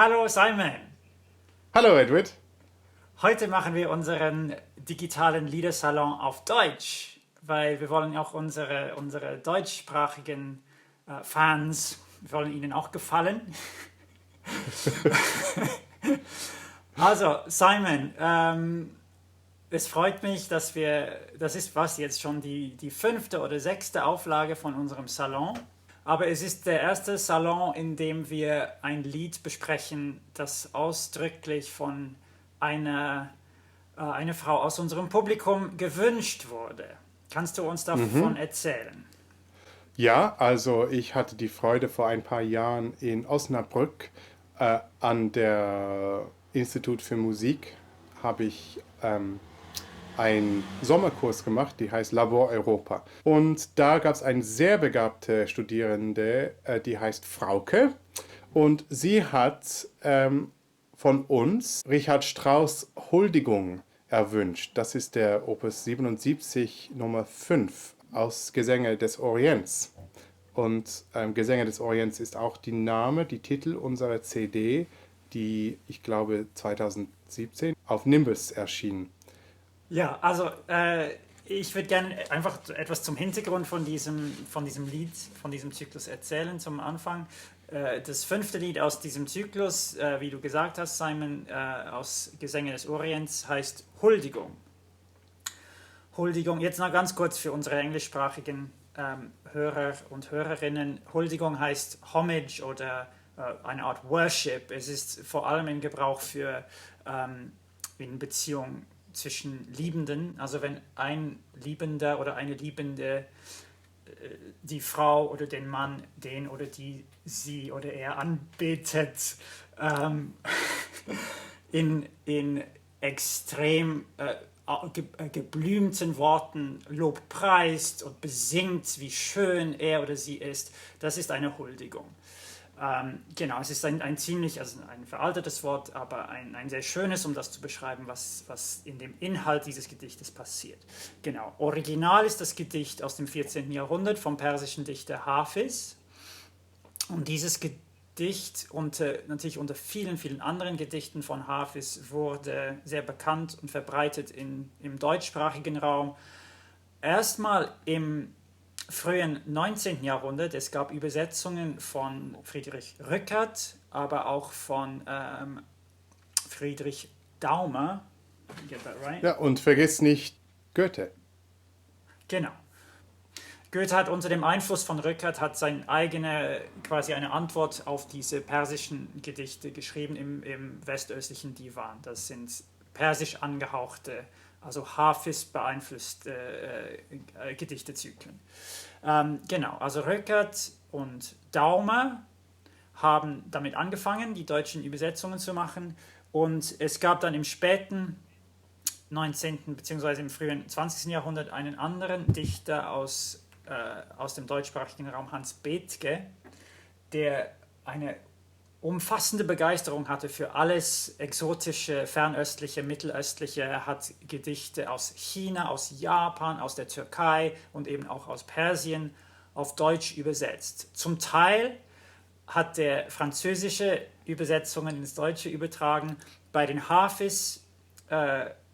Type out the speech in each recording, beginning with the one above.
Hallo Simon! Hallo Edward. Heute machen wir unseren digitalen Liedersalon auf Deutsch, weil wir wollen auch unsere deutschsprachigen Fans, wir wollen ihnen auch gefallen. Also Simon, es freut mich, das ist was jetzt schon die fünfte oder sechste Auflage von unserem Salon. Aber es ist der erste Salon, in dem wir ein Lied besprechen, das ausdrücklich von eine Frau aus unserem Publikum gewünscht wurde. Kannst du uns davon erzählen? Ja, also ich hatte die Freude vor ein paar Jahren in Osnabrück an der Institut für Musik habe ich einen Sommerkurs gemacht, die heißt Labor Europa. Und da gab es eine sehr begabte Studierende, die heißt Frauke. Und sie hat von uns Richard Strauss Huldigung erwünscht. Das ist der Opus 77 Nummer 5 aus Gesänge des Orients. Und Gesänge des Orients ist auch die Titel unserer CD, die ich glaube 2017 auf Nimbus erschien. Ja, also ich würde gerne einfach etwas zum Hintergrund von diesem Lied, von diesem Zyklus erzählen zum Anfang. Das fünfte Lied aus diesem Zyklus, wie du gesagt hast, Simon, aus Gesänge des Orients, heißt Huldigung. Huldigung, jetzt noch ganz kurz für unsere englischsprachigen Hörer und Hörerinnen. Huldigung heißt Homage oder eine Art Worship. Es ist vor allem im Gebrauch für in Beziehung zwischen Liebenden, also wenn ein Liebender oder eine Liebende die Frau oder den Mann, den oder die sie oder er anbetet, ähm, in extrem geblümten Worten Lob preist und besingt, wie schön er oder sie ist, das ist eine Huldigung. Genau, es ist ein ziemlich, also ein veraltetes Wort, aber ein sehr schönes, um das zu beschreiben, was in dem Inhalt dieses Gedichtes passiert. Genau, original ist das Gedicht aus dem 14. Jahrhundert vom persischen Dichter Hafiz. Und dieses Gedicht, natürlich unter vielen, vielen anderen Gedichten von Hafiz, wurde sehr bekannt und verbreitet im deutschsprachigen Raum. Erstmal im frühen 19. Jahrhundert. Es gab Übersetzungen von Friedrich Rückert, aber auch von Friedrich Daumer. Get that right? Ja, und vergiss nicht Goethe. Genau. Goethe hat unter dem Einfluss von Rückert hat quasi eine Antwort auf diese persischen Gedichte geschrieben im westöstlichen Divan. Das sind persisch angehauchte, also Hafiz beeinflusste Gedichtezyklen. Genau, also Rückert und Daumer haben damit angefangen, die deutschen Übersetzungen zu machen. Und es gab dann im späten 19. bzw. im frühen 20. Jahrhundert einen anderen Dichter aus dem deutschsprachigen Raum, Hans Bethge, der eine umfassende Begeisterung hatte für alles Exotische, Fernöstliche, Mittelöstliche. Er hat Gedichte aus China, aus Japan, aus der Türkei und eben auch aus Persien auf Deutsch übersetzt. Zum Teil hat er französische Übersetzungen ins Deutsche übertragen. Bei den Hafiz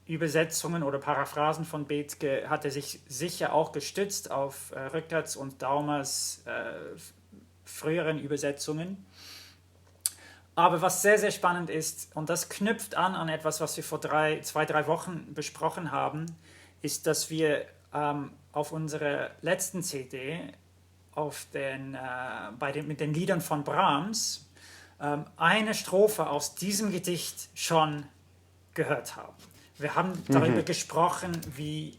Übersetzungen oder Paraphrasen von Bethge hat er sich sicher auch gestützt auf Rückerts und Daumers früheren Übersetzungen. Aber was sehr, sehr spannend ist, und das knüpft an etwas, was wir vor 2, 3 Wochen besprochen haben, ist, dass wir auf unserer letzten CD mit den Liedern von Brahms eine Strophe aus diesem Gedicht schon gehört haben. Wir haben darüber gesprochen, wie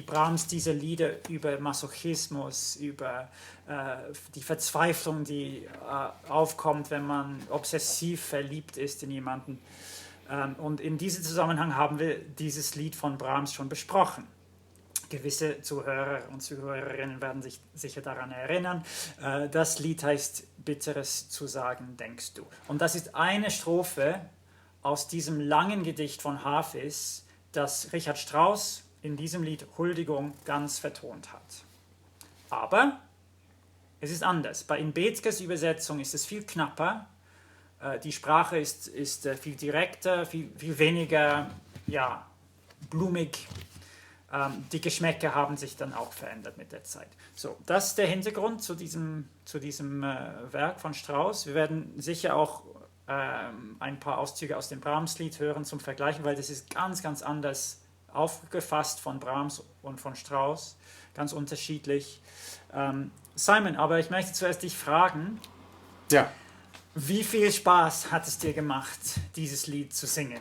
Brahms diese Lieder über Masochismus, über die Verzweiflung, die aufkommt, wenn man obsessiv verliebt ist in jemanden. Und in diesem Zusammenhang haben wir dieses Lied von Brahms schon besprochen. Gewisse Zuhörer und Zuhörerinnen werden sich sicher daran erinnern. Das Lied heißt Bitteres zu sagen, denkst du. Und das ist eine Strophe aus diesem langen Gedicht von Hafiz, das Richard Strauss in diesem Lied Huldigung ganz vertont hat. Aber es ist anders. In Bethges Übersetzung ist es viel knapper Die Sprache ist viel direkter, viel weniger ja, blumig. Die Geschmäcker haben sich dann auch verändert mit der Zeit. So, das ist der Hintergrund zu diesem Werk von Strauss. Wir werden sicher auch ein paar Auszüge aus dem Brahms-Lied hören zum Vergleichen, weil das ist ganz, ganz anders aufgefasst von Brahms und von Strauss, ganz unterschiedlich. Simon, aber ich möchte zuerst dich fragen, Ja, wie viel Spaß hat es dir gemacht, dieses Lied zu singen?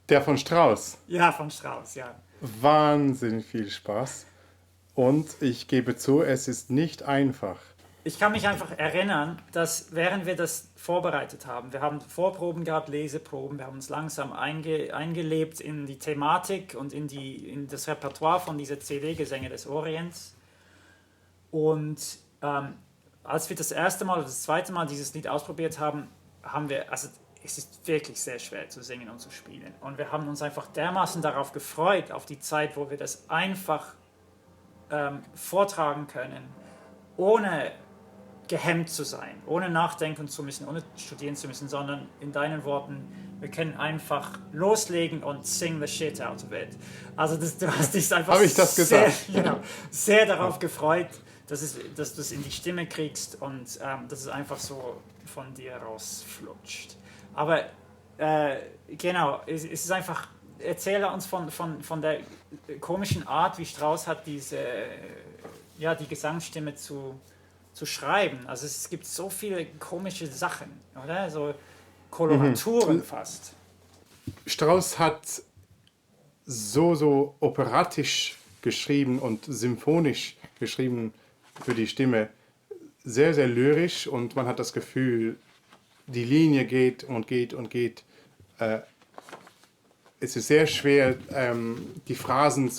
der von Strauss. Ja, von Strauss, ja. Wahnsinnig viel Spaß. Und ich gebe zu, es ist nicht einfach. Ich kann mich einfach erinnern, dass während wir das vorbereitet haben, wir haben Vorproben gehabt, Leseproben, wir haben uns langsam eingelebt in die Thematik und in das Repertoire von dieser CD Gesänge des Orients. Und als wir das erste Mal oder das zweite Mal dieses Lied ausprobiert haben, also es ist wirklich sehr schwer zu singen und zu spielen. Und wir haben uns einfach dermaßen darauf gefreut, auf die Zeit, wo wir das einfach vortragen können, ohne gehemmt zu sein, ohne nachdenken zu müssen, ohne studieren zu müssen, sondern in deinen Worten, wir können einfach loslegen und sing the shit out of it. Also du hast dich einfach Habe ich das gesagt? Sehr darauf gefreut, dass du es in die Stimme kriegst und dass es einfach so von dir rausflutscht. Aber genau, es ist einfach, erzähle uns von der komischen Art, wie Strauss hat die Gesangsstimme zu schreiben. Also es gibt so viele komische Sachen, oder? So Koloraturen fast. Strauss hat so operatisch geschrieben und symphonisch geschrieben für die Stimme. Sehr, sehr lyrisch und man hat das Gefühl, die Linie geht und geht und geht. Es ist sehr schwer, die Phrasen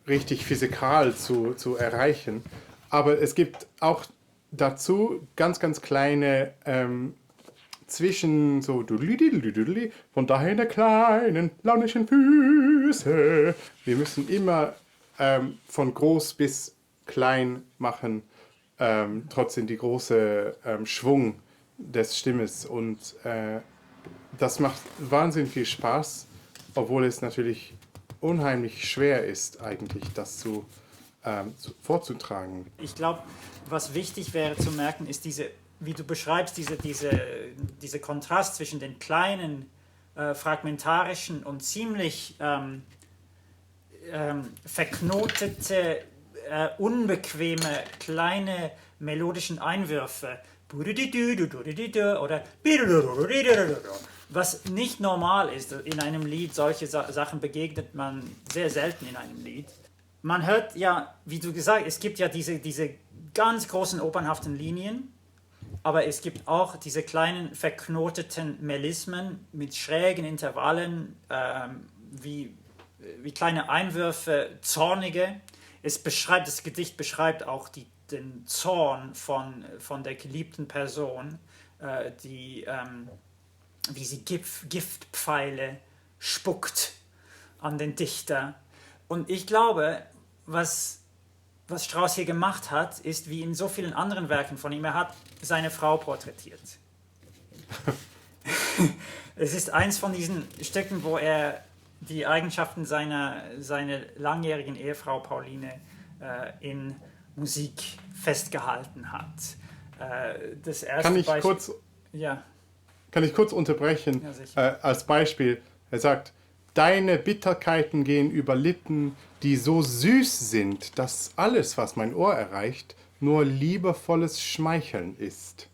richtig physikal zu erreichen. Aber es gibt auch dazu ganz, ganz kleine Zwischen, so von daher kleinen launischen Füße. Wir müssen immer von groß bis klein machen, trotzdem die große Schwung des Stimmes. Und das macht wahnsinnig viel Spaß, obwohl es natürlich unheimlich schwer ist, eigentlich das vorzutragen. Ich glaube, was wichtig wäre zu merken, ist wie du beschreibst, diese Kontrast zwischen den kleinen, fragmentarischen und ziemlich verknotete, unbequeme, kleine melodischen Einwürfe. Oder was nicht normal ist in einem Lied, solche Sachen begegnet man sehr selten in einem Lied. Man hört ja, wie du gesagt hast, es gibt ja diese ganz großen opernhaften Linien, aber es gibt auch diese kleinen verknoteten Melismen mit schrägen Intervallen, wie kleine Einwürfe, zornige. Das Gedicht beschreibt auch den Zorn von der geliebten Person, wie sie Giftpfeile spuckt an den Dichter. Und ich glaube, was Strauss hier gemacht hat, ist wie in so vielen anderen Werken von ihm, er hat seine Frau porträtiert. Es ist eins von diesen Stücken, wo er die Eigenschaften seiner langjährigen Ehefrau Pauline in Musik festgehalten hat. Das erste Kann ich Beispiel, kurz ja. Kann ich kurz unterbrechen? Ja, sicher. Als Beispiel, er sagt, deine Bitterkeiten gehen über Lippen, die so süß sind, dass alles, was mein Ohr erreicht, nur liebevolles Schmeicheln ist.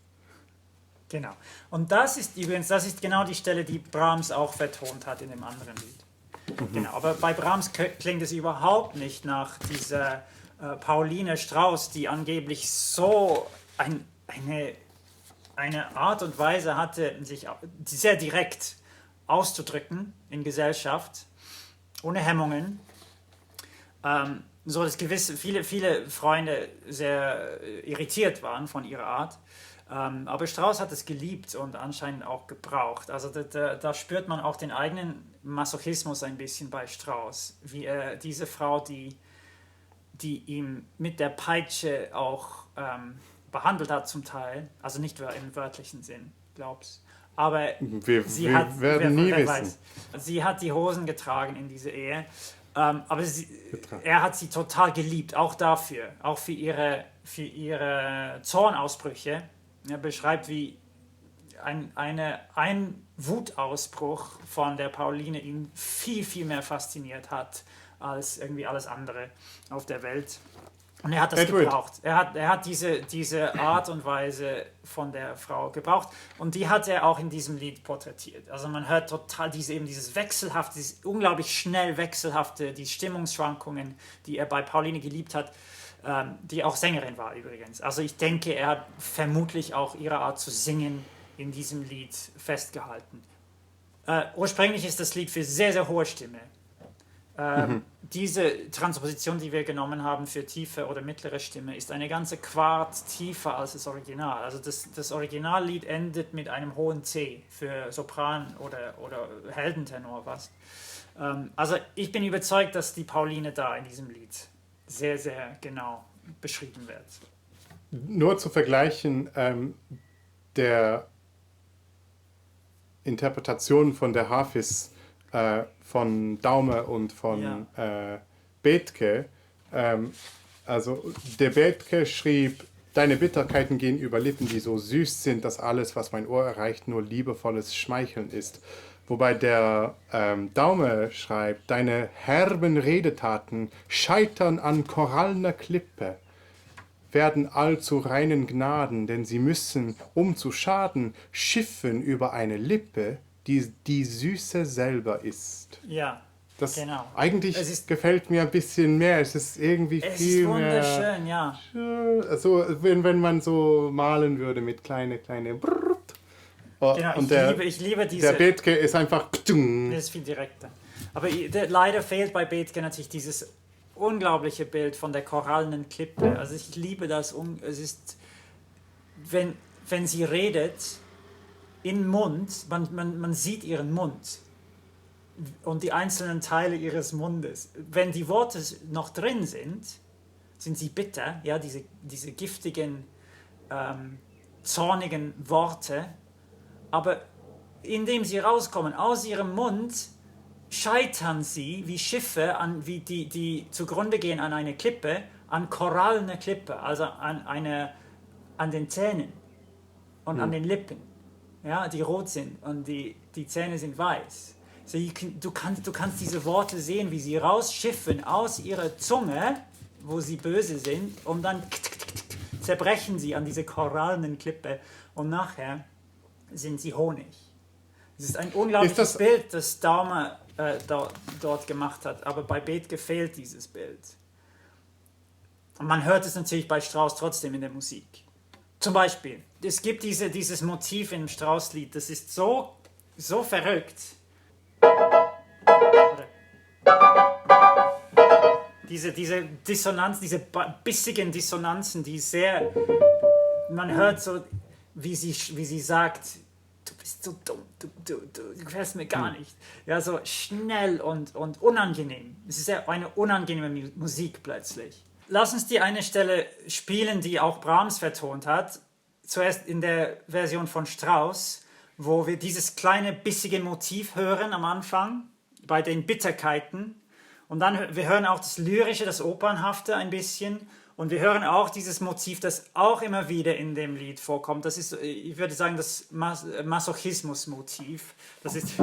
Genau. Und das ist genau die Stelle, die Brahms auch vertont hat in dem anderen Lied. Genau. Aber bei Brahms klingt es überhaupt nicht nach dieser Pauline Strauß, die angeblich so eine Art und Weise hatte, sich sehr direkt auszudrücken in Gesellschaft, ohne Hemmungen. So dass viele Freunde sehr irritiert waren von ihrer Art. Aber Strauss hat es geliebt und anscheinend auch gebraucht. Also da spürt man auch den eigenen Masochismus ein bisschen bei Strauss. Wie er diese Frau, die ihm mit der Peitsche auch behandelt hat zum Teil, also nicht im wörtlichen Sinn, glaub's. Aber Wir hat, werden nie wissen. weiß, sie hat die Hosen getragen in dieser Ehe, aber er hat sie total geliebt, auch dafür, auch für ihre Zornausbrüche. Er beschreibt, wie ein Wutausbruch von der Pauline ihn viel, viel mehr fasziniert hat als irgendwie alles andere auf der Welt. Und er hat das gebraucht. Er hat diese Art und Weise von der Frau gebraucht. Und die hat er auch in diesem Lied porträtiert. Also man hört total dieses wechselhafte, dieses unglaublich schnell wechselhafte, die Stimmungsschwankungen, die er bei Pauline geliebt hat, die auch Sängerin war übrigens. Also ich denke, er hat vermutlich auch ihre Art zu singen in diesem Lied festgehalten. Ursprünglich ist das Lied für sehr, sehr hohe Stimme. Diese Transposition, die wir genommen haben für tiefe oder mittlere Stimme, ist eine ganze Quart tiefer als das Original. Also das Originallied endet mit einem hohen C für Sopran oder Heldentenor fast. Also ich bin überzeugt, dass die Pauline da in diesem Lied sehr, sehr genau beschrieben wird. Nur zu vergleichen, der Interpretation von der Hafiz von Daume und von Bethge. Also der Bethge schrieb, deine Bitterkeiten gehen über Lippen, die so süß sind, dass alles, was mein Ohr erreicht, nur liebevolles Schmeicheln ist. Wobei der Daume schreibt, deine herben Redetaten scheitern an korallener Klippe, werden allzu reinen Gnaden, denn sie müssen, um zu schaden, schiffen über eine Lippe, die Süße selber ist. Ja, das genau. Eigentlich gefällt mir ein bisschen mehr. Es ist irgendwie viel mehr... Es ist wunderschön, ja. Also, wenn man so malen würde mit kleine Brrrt. Genau, und ich liebe diese... Der Bethge ist einfach... Das ist viel direkter. Aber leider fehlt bei Bethge natürlich dieses unglaubliche Bild von der korallenen Klippe. Also ich liebe das. Es ist, wenn sie redet... Im Mund, man sieht ihren Mund und die einzelnen Teile ihres Mundes. Wenn die Worte noch drin sind sie bitter, ja, diese giftigen, zornigen Worte, aber indem sie rauskommen aus ihrem Mund, scheitern sie wie Schiffe, die zugrunde gehen an eine Klippe, an korallene Klippe, also an den Zähnen und an den Lippen. Ja, die rot sind und die Zähne sind weiß. So, du kannst diese Worte sehen, wie sie rausschiffen aus ihrer Zunge, wo sie böse sind, und dann zerbrechen sie an diese korallenen Klippe und nachher sind sie Honig. Es ist ein unglaubliches Bild, das Daumer dort gemacht hat, aber bei Bethge fehlt dieses Bild. Und man hört es natürlich bei Strauss trotzdem in der Musik. Zum Beispiel, es gibt dieses Motiv im Strauss-Lied, das ist so verrückt. Diese Dissonanz, diese bissigen Dissonanzen, die sehr, man hört so, wie sie sagt, du bist so dumm, du gefällst mir gar nicht. Ja, so schnell und unangenehm. Es ist ja eine unangenehme Musik plötzlich. Lass uns die eine Stelle spielen, die auch Brahms vertont hat. Zuerst in der Version von Strauss, wo wir dieses kleine bissige Motiv hören am Anfang, bei den Bitterkeiten. Und dann, wir hören auch das Lyrische, das Opernhafte ein bisschen. Und wir hören auch dieses Motiv, das auch immer wieder in dem Lied vorkommt. Das ist, ich würde sagen, das Masochismus-Motiv. Das ist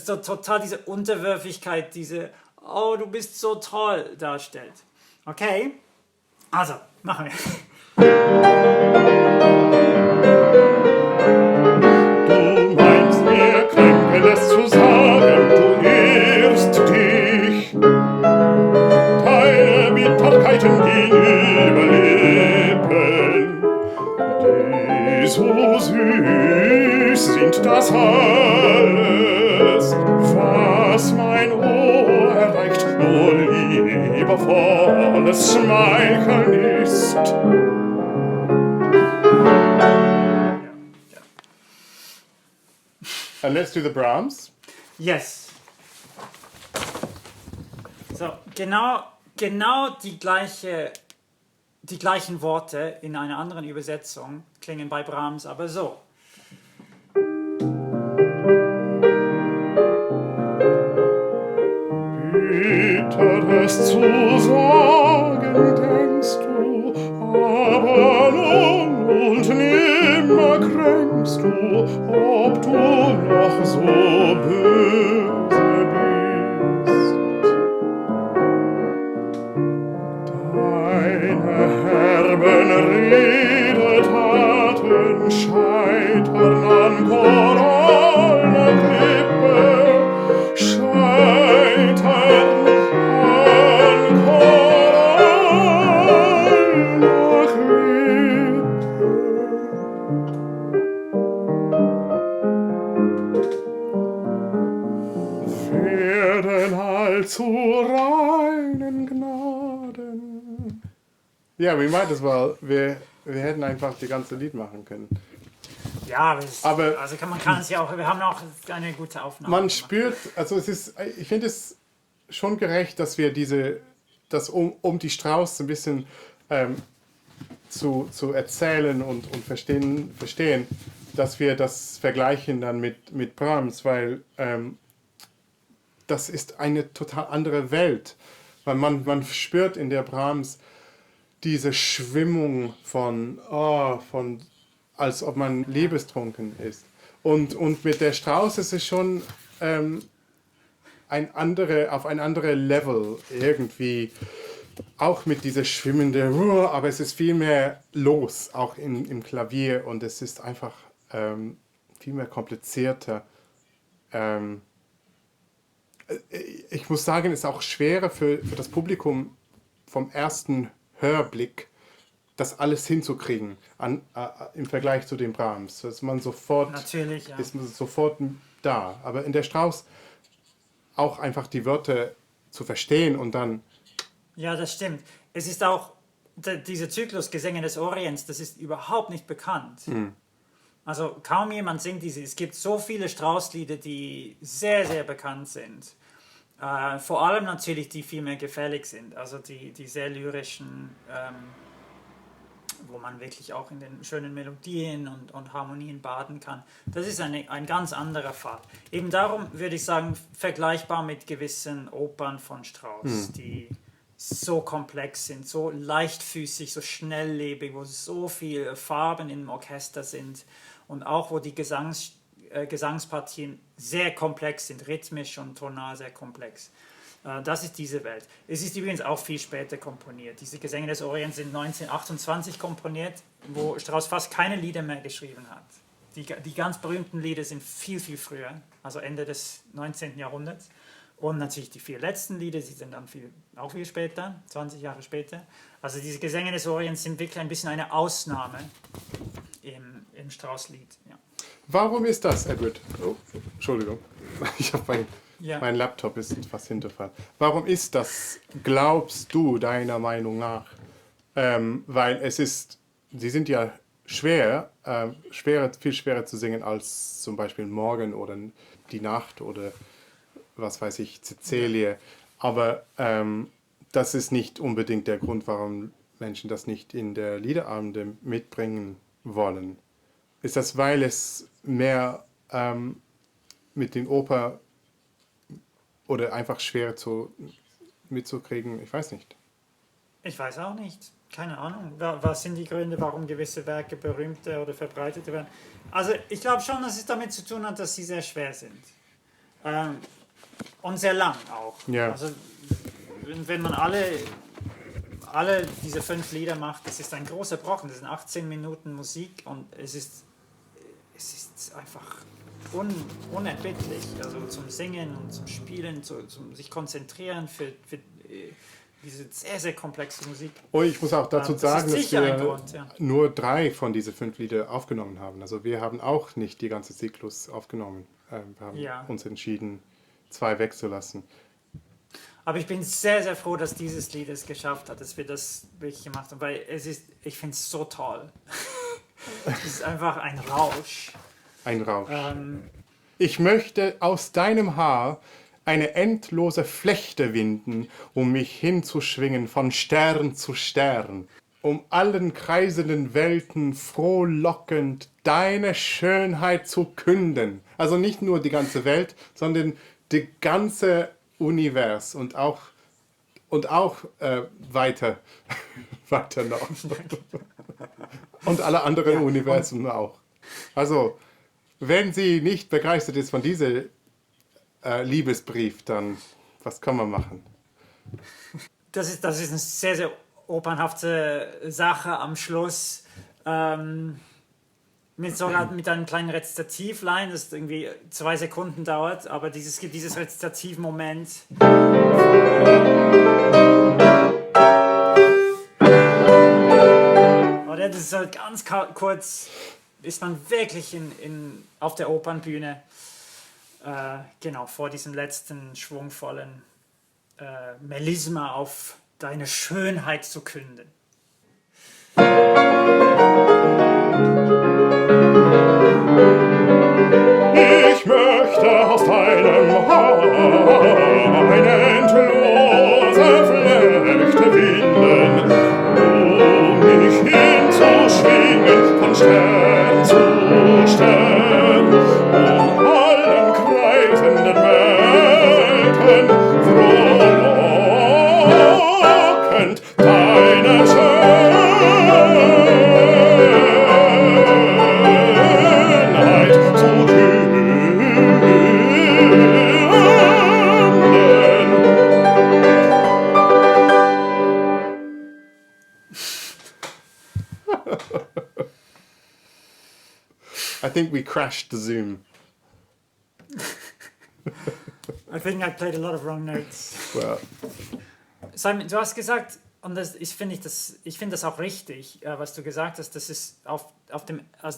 so total diese Unterwürfigkeit, diese "Oh, du bist so toll" darstellt. Okay? Also, machen wir. Du meinst, mir kränke es zu sagen, du irrst dich. Deine Bitterkeiten gegenüber Lippen, die so süß sind, das alles, was mein Ohr erreicht, nur liebevolles Schmeicheln ist. And let's do the Brahms. Yes. So, genau die gleiche die gleichen Worte in einer anderen Übersetzung klingen bei Brahms aber so. Bitteres zu sagen, denkst du, aber nun und nimmer kränkst du, ob du noch so böse bist. Deine herben Redetaten scheitern an Korallenklippe, scheitern an Korallenklippe. Werden allzu reinen Gnaden. Ja, we might as well. Wir hätten einfach die ganze Lied machen können. Ja, Aber- also man kann es ja auch, wir haben auch eine gute Aufnahme Man gemacht. spürt, also ich finde es schon gerecht, dass wir das um die Strauß ein bisschen zu erzählen und verstehen, dass wir das vergleichen dann mit Brahms, weil das ist eine total andere Welt. Weil man spürt in der Brahms diese Schwimmung von als ob man liebestrunken ist. Und mit der Strauß ist es schon auf ein anderes Level irgendwie, auch mit dieser schwimmende, aber es ist viel mehr los, auch im Klavier, und es ist einfach viel mehr komplizierter. Ich muss sagen, es ist auch schwerer für das Publikum vom ersten Hörblick, das alles hinzukriegen im Vergleich zu den Brahms. Dass man sofort, Natürlich, ja. ist man sofort da. Aber in der Strauß auch einfach die Wörter zu verstehen und dann, Ja, das stimmt. Es ist auch, dieser Zyklus Gesänge des Orients, das ist überhaupt nicht bekannt. Also kaum jemand singt diese. Es gibt so viele Straußlieder, die sehr, sehr bekannt sind. Vor allem natürlich, die viel mehr gefällig sind. Also die sehr lyrischen, wo man wirklich auch in den schönen Melodien und Harmonien baden kann. Das ist ein ganz anderer Fall. Eben darum würde ich sagen, vergleichbar mit gewissen Opern von Strauss, die so komplex sind, so leichtfüßig, so schnelllebig, wo so viele Farben im Orchester sind und auch wo die Gesangspartien sehr komplex sind, rhythmisch und tonal sehr komplex. Das ist diese Welt. Es ist übrigens auch viel später komponiert. Diese Gesänge des Orients sind 1928 komponiert, wo Strauss fast keine Lieder mehr geschrieben hat. Die ganz berühmten Lieder sind viel, viel früher, also Ende des 19. Jahrhunderts. Und natürlich die 4 letzten Lieder, die sind dann auch viel später, 20 Jahre später. Also diese Gesänge des Orients sind wirklich ein bisschen eine Ausnahme im Strauss-Lied. Ja. warum ist das, Edward? Oh, Entschuldigung, ich habe Ja. mein Laptop ist fast hinterfallen. Warum ist das, glaubst du, deiner Meinung nach? Weil sie sind ja schwer, viel schwerer zu singen als zum Beispiel Morgen oder Die Nacht oder was weiß ich, Cäcilie. Aber das ist nicht unbedingt der Grund, warum Menschen das nicht in der Liederabende mitbringen wollen. Ist das, weil es mehr mit den Oper oder einfach schwer mitzukriegen? Ich weiß nicht. Ich weiß auch nicht. Keine Ahnung. Was sind die Gründe, warum gewisse Werke berühmter oder verbreiteter werden? Also ich glaube schon, dass es damit zu tun hat, dass sie sehr schwer sind. Und sehr lang auch. Ja. Also wenn man alle diese 5 Lieder macht, das ist ein großer Brocken. Das sind 18 Minuten Musik und es ist einfach unerbittlich. Also zum Singen und zum Spielen, zum sich konzentrieren für diese sehr, sehr komplexe Musik. Und ich muss auch dazu Das ist sagen, dass sicher ein wir Grund, ja. nur 3 von diesen 5 Lieder aufgenommen haben. Also wir haben auch nicht die ganze Zyklus aufgenommen. Wir haben Ja. uns entschieden, 2 wegzulassen. Aber ich bin sehr, sehr froh, dass dieses Lied es geschafft hat, dass wir das wirklich gemacht haben, weil ich finde es so toll. Es ist einfach ein Rausch. Ein Rausch. Ähm, Ich möchte aus deinem Haar eine endlose Flechte winden, um mich hinzuschwingen von Stern zu Stern. um allen kreisenden Welten frohlockend deine Schönheit zu künden. Also nicht nur die ganze Welt, sondern die ganze Univers und auch weiter, weiter noch. Und alle anderen Universen auch. Also, wenn sie nicht begeistert ist von diesem Liebesbrief, dann was kann man machen? Das ist eine sehr, sehr opernhafte Sache am Schluss. Sogar mit einem kleinen Rezitativline, das irgendwie 2 Sekunden dauert, aber es gibt dieses Rezitativmoment. Oder das ist halt ganz kurz, ist man wirklich auf der Opernbühne, genau, vor diesem letzten schwungvollen Melisma auf deine Schönheit zu künden. Ich möchte aus deinem Haar eine endlose Flechte winden, um mich hinzuschwingen von Stern zu Stern, um allen kreisenden Welten frohlockend deine Schönheit zu I think we crashed the Zoom. I think I played a lot of wrong notes. Well, Simon, du hast gesagt, und ich finde das auch richtig, was du gesagt hast, das ist also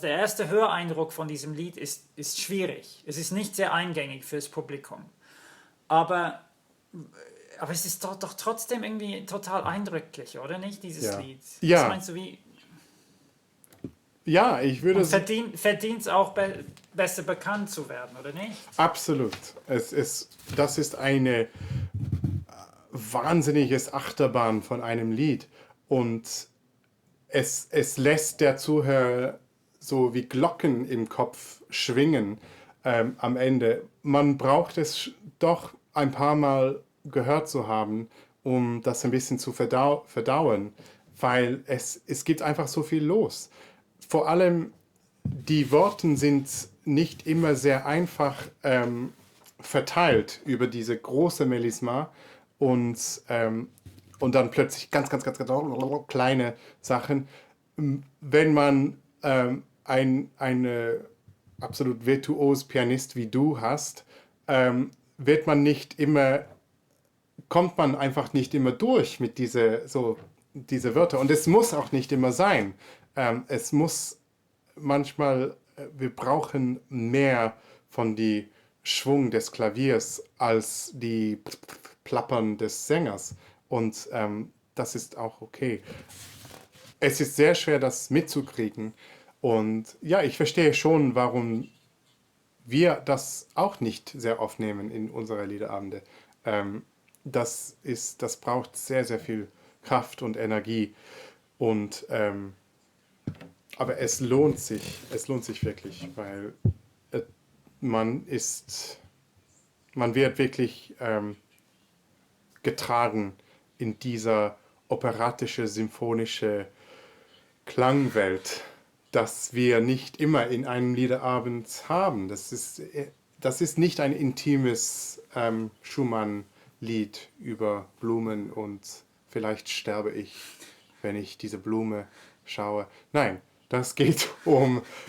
der erste Höreindruck von diesem Lied ist schwierig. Es ist nicht sehr eingängig fürs Publikum. Aber es ist doch trotzdem irgendwie total eindrücklich, oder nicht, dieses Lied? Ja. Was meinst du, wie? ja, ich würde Und verdient es auch besser bekannt zu werden, oder nicht? absolut. Das ist eine wahnsinniges Achterbahn von einem Lied und es lässt der Zuhörer so wie Glocken im Kopf schwingen am Ende. Man braucht es doch ein paar Mal gehört zu haben, um das ein bisschen zu verdauen, weil es gibt einfach so viel los. Vor allem die Worte sind nicht immer sehr einfach verteilt über diese große Melisma und dann plötzlich ganz kleine Sachen. Wenn man eine absolut virtuos Pianist wie du hast, kommt man einfach nicht immer durch mit diese Wörter. Und es muss auch nicht immer sein. Es muss manchmal, wir brauchen mehr von die Schwung des Klaviers als die Plappern des Sängers. Und das ist auch okay. Es ist sehr schwer, das mitzukriegen. Und ja, ich verstehe schon, warum wir das auch nicht sehr oft nehmen in unserer Liederabende. Das braucht sehr, sehr viel Kraft und Energie. Und aber es lohnt sich wirklich, weil man wird wirklich getragen in dieser operatische, symphonische Klangwelt, das wir nicht immer in einem Liederabend haben. Das ist nicht ein intimes Schumann-Lied über Blumen und vielleicht sterbe ich, wenn ich diese Blume schaue. Nein, das geht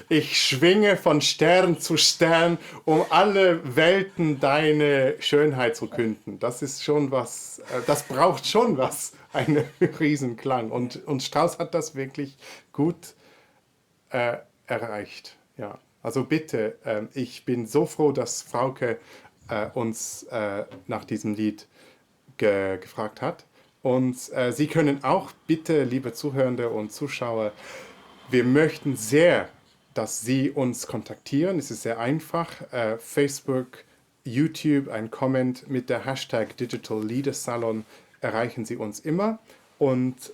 ich schwinge von Stern zu Stern, um alle Welten deine Schönheit zu künden. Das ist schon was, das braucht schon was, einen Riesenklang. Und Strauss hat das wirklich gut erreicht. Ja. Also bitte, ich bin so froh, dass Frauke uns nach diesem Lied gefragt hat. Und Sie können auch bitte, liebe Zuhörende und Zuschauer, wir möchten sehr, dass Sie uns kontaktieren. Es ist sehr einfach. Facebook, YouTube, ein Comment mit der Hashtag Digital Leader Salon erreichen Sie uns immer. und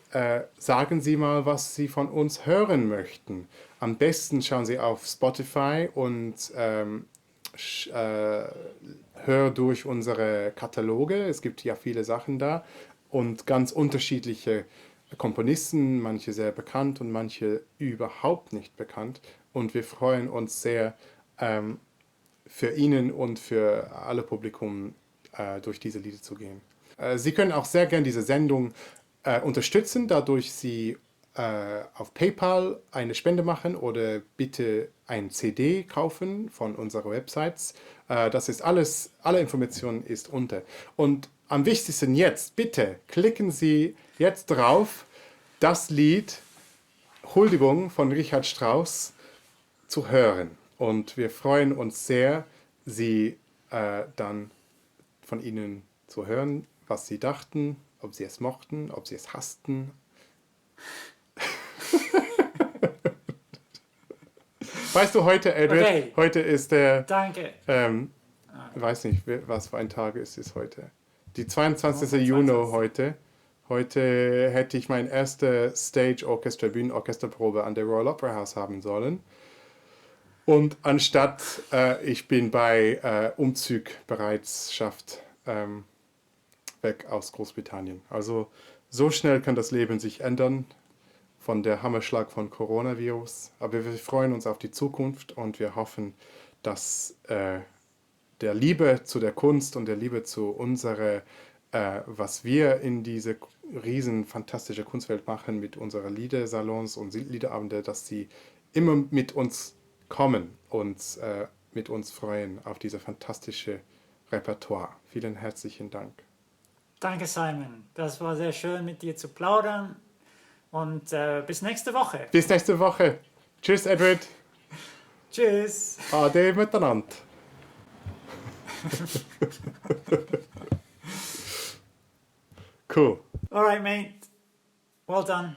sagen Sie mal, was Sie von uns hören möchten. Am besten schauen Sie auf Spotify und hör durch unsere Kataloge. Es gibt ja viele Sachen da und ganz unterschiedliche Komponisten, manche sehr bekannt und manche überhaupt nicht bekannt. Und wir freuen uns sehr, für Ihnen und für alle Publikum durch diese Lieder zu gehen. Sie können auch sehr gerne diese Sendung unterstützen, dadurch Sie auf PayPal eine Spende machen oder bitte ein CD kaufen von unserer Websites. Das ist alles, alle Informationen ist unter. Und am wichtigsten jetzt, bitte klicken Sie jetzt drauf, das Lied Huldigung von Richard Strauss zu hören. Und wir freuen uns sehr, Sie dann von Ihnen zu hören, was Sie dachten, ob Sie es mochten, ob Sie es hassten. Weißt du, heute, Edward, Okay. heute ist der, Danke. ich weiß nicht, was für ein Tag ist es heute. Die 22. 22. Juni heute. Heute hätte ich meine erste Stage-Orchester, Bühnenorchesterprobe an der Royal Opera House haben sollen. Und anstatt, ich bin bei Umzugbereitschaft weg aus Großbritannien. Also so schnell kann das Leben sich ändern von der Hammerschlag von Coronavirus. Aber wir freuen uns auf die Zukunft und wir hoffen, dass der Liebe zu der Kunst und der Liebe zu unserer, was wir in diese riesen fantastische Kunstwelt machen mit unseren Liedersalons und Liederabende, dass sie immer mit uns kommen und mit uns freuen auf diese fantastische Repertoire. Vielen herzlichen Dank. Danke, Simon. Das war sehr schön, mit dir zu plaudern. Und bis nächste Woche. Bis nächste Woche. Tschüss, Edward. Tschüss. Ade miteinander. Cool. All right, mate. Well done.